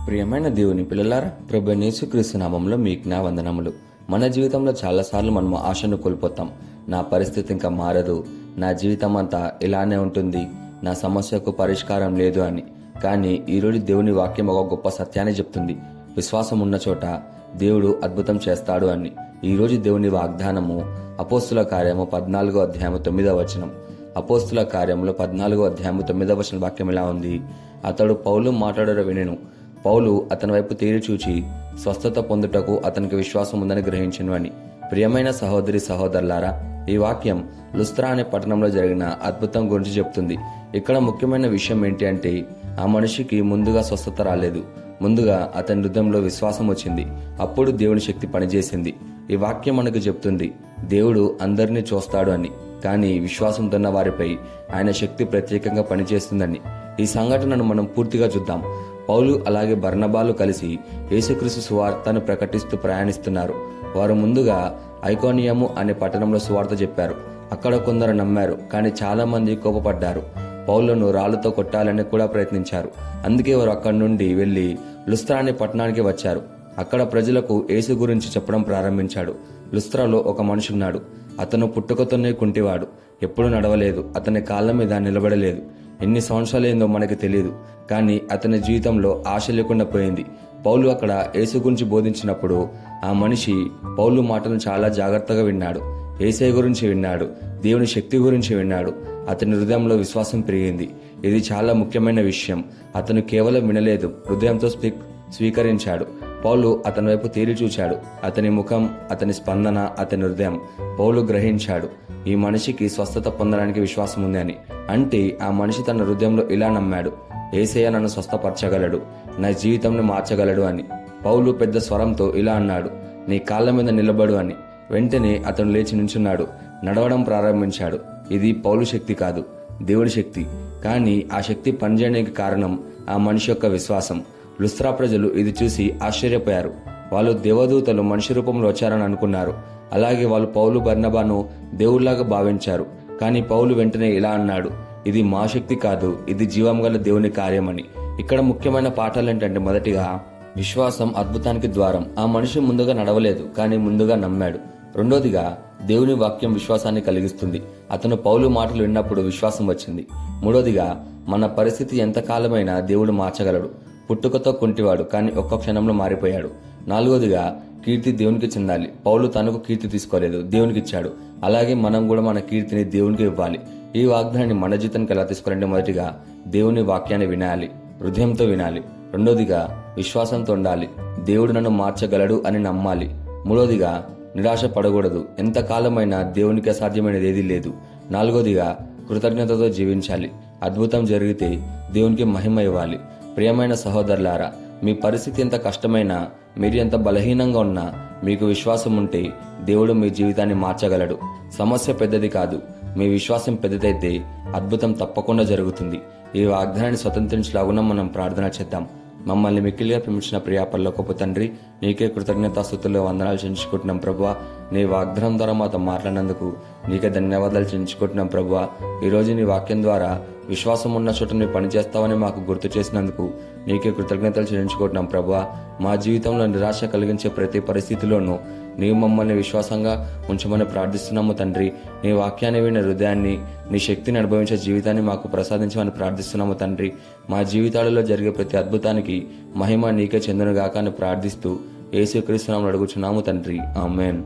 ప్రియమైన దేవుని పిల్లలారా, ప్రభు యేసుక్రీస్తు నామంలో మీకు నా వందనములు. మన జీవితంలో చాలాసార్లు మనం ఆశను కోల్పోతాం. నా పరిస్థితి ఇంకా మారదు, నా జీవితం అంతా ఇలానే ఉంటుంది, నా సమస్యకు పరిష్కారం లేదు అని. కానీ ఈరోజు దేవుని వాక్యం ఒక గొప్ప సత్యాన్ని చెప్తుంది. విశ్వాసం ఉన్న చోట దేవుడు అద్భుతం చేస్తాడు అని. ఈరోజు దేవుని వాగ్దానము అపోస్తుల కార్యము 14వ అధ్యాయము 9వ వచనం. అపోస్తుల కార్యంలో 14వ అధ్యాయము 9వ వచనం వాక్యం ఇలా ఉంది. అతడు పౌలు మాట్లాడడం వినెను. పౌలు అతని వైపు తేరి చూచి స్వస్థత పొందుటకు అతనికి విశ్వాసం ఉందని గ్రహించెను అని. ప్రియమైన సహోదరి సహోదరులారా, ఈ వాక్యం లుస్త్రా అనే పట్టణంలో జరిగిన అద్భుతం గురించి చెప్తుంది. ఇక్కడ ముఖ్యమైన విషయం ఏంటి అంటే, ఆ మనిషికి ముందుగా స్వస్థత రాలేదు, ముందుగా అతని హృదయంలో విశ్వాసం వచ్చింది. అప్పుడు దేవుని శక్తి పనిచేసింది. ఈ వాక్యం మనకు చెప్తుంది, దేవుడు అందరినీ చూస్తాడు అని, కానీ విశ్వాసంతో ఉన్న వారిపై ఆయన శక్తి ప్రత్యేకంగా పనిచేస్తుందని. ఈ సంఘటనను మనం పూర్తిగా చూద్దాం. పౌలు అలాగే బర్నబాలు కలిసి యేసుక్రీస్తు సువార్తను ప్రకటిస్తూ ప్రయాణిస్తున్నారు. వారు ముందుగా ఐకోనియము అనే పట్టణంలో సువార్త చెప్పారు. అక్కడ కొందరు నమ్మారు, కానీ చాలా మంది కోపపడ్డారు. పౌలును రాళ్లతో కొట్టాలని కూడా ప్రయత్నించారు. అందుకే వారు అక్కడి నుండి వెళ్లి లుస్త్రా అనే పట్టణానికి వచ్చారు. అక్కడ ప్రజలకు యేసు గురించి చెప్పడం ప్రారంభించాడు. లుస్త్రాలో ఒక మనిషి ఉన్నాడు. అతను పుట్టుకతోనే కుంటివాడు, ఎప్పుడు నడవలేదు, అతని కాళ్ళ మీద నిలబడలేదు. ఎన్ని సంవత్సరాలేందో మనకి తెలియదు, కానీ అతని జీవితంలో ఆశ లేకుండా పోయింది. పౌలు అక్కడ యేసు గురించి బోధించినప్పుడు ఆ మనిషి పౌలు మాటలను చాలా జాగ్రత్తగా విన్నాడు. యేసయ్య గురించి విన్నాడు, దేవుని శక్తి గురించి విన్నాడు. అతని హృదయంలో విశ్వాసం పెరిగింది. ఇది చాలా ముఖ్యమైన విషయం. అతను కేవలం వినలేదు, హృదయంతో స్వీకరించాడు. పౌలు అతని వైపు తేరి చూచాడు. అతని ముఖం, అతని స్పందన, అతని హృదయం. పౌలు గ్రహించాడు, ఈ మనిషికి స్వస్థత పొందడానికి విశ్వాసం ఉంది అని. అంటే ఆ మనిషి తన హృదయంలో ఇలా నమ్మాడు, యేసయ్య నన్ను స్వస్థపరచగలడు, నా జీవితంను మార్చగలడు అని. పౌలు పెద్ద స్వరంతో ఇలా అన్నాడు, నీ కాళ్ళ మీద నిలబడు అని. వెంటనే అతను లేచి నుంచున్నాడు, నడవడం ప్రారంభించాడు. ఇది పౌలు శక్తి కాదు, దేవుడి శక్తి. కానీ ఆ శక్తి పనిచేయడానికి కారణం ఆ మనిషి యొక్క విశ్వాసం. లుస్త్రా ప్రజలు ఇది చూసి ఆశ్చర్యపోయారు. వాళ్ళు దేవదూతలు మనిషి రూపంలో వచ్చారని అనుకున్నారు. అలాగే వాళ్ళు పౌలు బర్నబాను దేవుళ్లాగా భావించారు. కానీ పౌలు వెంటనే ఇలా అన్నాడు, ఇది మా శక్తి కాదు, ఇది జీవం గల దేవుని కార్యమని. ఇక్కడ ముఖ్యమైన పాఠాలు ఏంటంటే, మొదటిగా విశ్వాసం అద్భుతానికి ద్వారం. ఆ మనిషి ముందుగా నడవలేదు, కానీ ముందుగా నమ్మాడు. రెండోదిగా దేవుని వాక్యం విశ్వాసాన్ని కలిగిస్తుంది. అతను పౌలు మాటలు విన్నప్పుడు విశ్వాసం వచ్చింది. మూడోదిగా మన పరిస్థితి ఎంతకాలమైనా దేవుడు మార్చగలడు. పుట్టుకతో కుంటివాడు, కానీ ఒక్క క్షణంలో మారిపోయాడు. నాలుగోదిగా కీర్తి దేవునికి చెందాలి. పౌలు తనకు కీర్తి తీసుకోలేదు, దేవునికి ఇచ్చాడు. అలాగే మనం కూడా మన కీర్తిని దేవునికి ఇవ్వాలి. ఈ వాగ్దానాన్ని మన జీవితానికి ఎలా తీసుకోవాలంటే, మొదటిగా దేవుని వాక్యాన్ని వినాలి, హృదయంతో వినాలి. రెండోదిగా విశ్వాసంతో ఉండాలి, దేవుడు నన్ను మార్చగలడు అని నమ్మాలి. మూడోదిగా నిరాశ పడకూడదు, ఎంతకాలమైనా దేవునికి అసాధ్యమైనది ఏదీ లేదు. నాలుగోదిగా కృతజ్ఞతతో జీవించాలి. అద్భుతం జరిగితే దేవునికి మహిమ ఇవ్వాలి. ప్రియమైన సహోదరులారా, మీ పరిస్థితి ఎంత కష్టమైనా, మీరు ఎంత బలహీనంగా ఉన్నా, మీకు విశ్వాసం ఉంటే దేవుడు మీ జీవితాన్ని మార్చగలడు. సమస్య పెద్దది కాదు, మీ విశ్వాసం పెద్దదైతే అద్భుతం తప్పకుండా జరుగుతుంది. ఈ వాగ్దానాన్ని స్వతంత్రించలాగున మనం ప్రార్థన చేద్దాం. మమ్మల్ని మిక్కిలిగా ప్రేమించిన ప్రియా పరలోకపు తండ్రి, నీకే కృతజ్ఞతాస్తుతుల్లో వందనాలు చెల్లించుకుంటున్నాం ప్రభువా. నీ వాగ్దానం ద్వారా మాతో మాట్లాడినందుకు నీకే ధన్యవాదాలు చెల్లించుకుంటున్నాం ప్రభువా. ఈరోజు నీ వాక్యం ద్వారా విశ్వాసం ఉన్న చోట నువ్వు పనిచేస్తావని మాకు గుర్తు చేసినందుకు నీకే కృతజ్ఞతలు చెల్లించుకుంటున్నాం ప్రభువా. మా జీవితంలో నిరాశ కలిగించే ప్రతి పరిస్థితిలోనూ నీవు మమ్మల్ని విశ్వాసంగా ఉంచమని ప్రార్థిస్తున్నాము తండ్రి. నీ వాక్యాన్ని విన్న హృదయాన్ని, నీ శక్తిని అనుభవించే జీవితాన్ని మాకు ప్రసాదించమని ప్రార్థిస్తున్నాము తండ్రి. మా జీవితాలలో జరిగే ప్రతి అద్భుతానికి మహిమ నీకే చెందునుగాక అని ప్రార్థిస్తూ యేసుక్రీస్తు నామములో అడుగుచున్నాము తండ్రి. ఆమేన్.